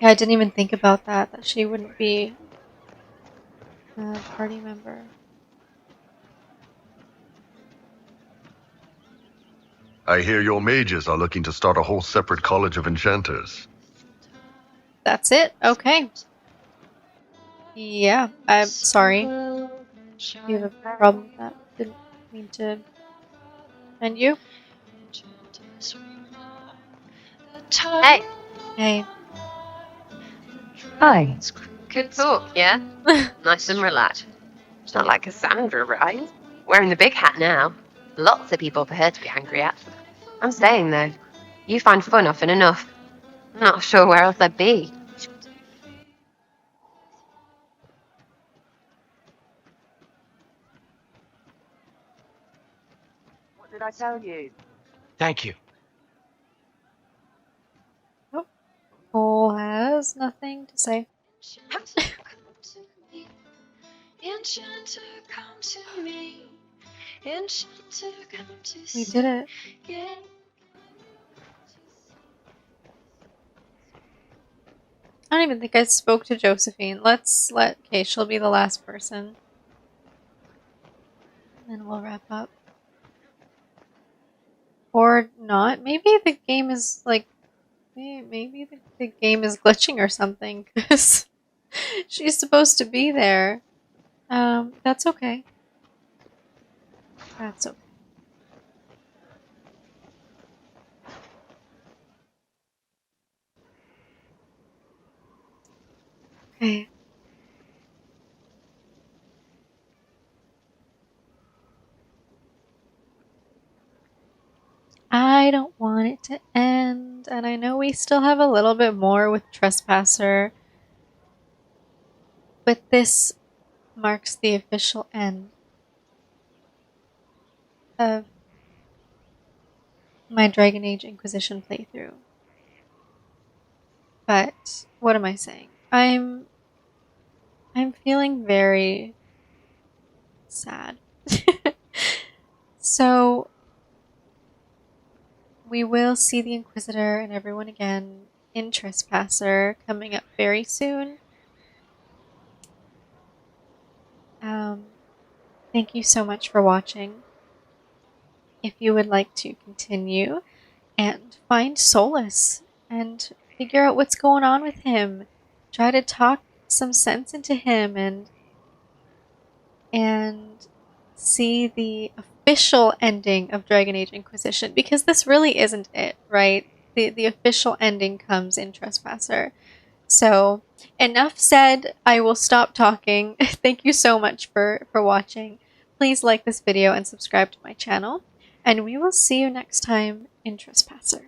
Yeah, I didn't even think about that she wouldn't be a party member. I hear your mages are looking to start a whole separate college of enchanters. That's it? Okay. Yeah, I'm sorry. You have a problem with that. Didn't mean to offend you. Hey. Hey. Hi. Good talk, yeah? Nice and relaxed. It's not like Cassandra, right? Wearing the big hat now. Lots of people for her to be angry at. I'm staying, though. You find fun often enough. I'm not sure where else I'd be. What did I tell you? Thank you. Cole has nothing to say. We did it. I don't even think I spoke to Josephine. Okay, she'll be the last person. And we'll wrap up. Or not. Maybe the game is like, maybe the game is glitching or something, because she's supposed to be there. That's okay. That's okay. Okay. I don't want it to end, and I know we still have a little bit more with Trespasser, but this marks the official end of my Dragon Age Inquisition playthrough. But what am I saying? I'm feeling very sad. So we will see the Inquisitor and everyone again in Trespasser coming up very soon. Thank you so much for watching. If you would like to continue and find solace and figure out what's going on with him, try to talk some sense into him and see the official ending of Dragon Age Inquisition, because this really isn't it, right? The official ending comes in Trespasser. So, enough said. I will stop talking. Thank you so much for watching. Please like this video and subscribe to my channel. And we will see you next time in Trespasser.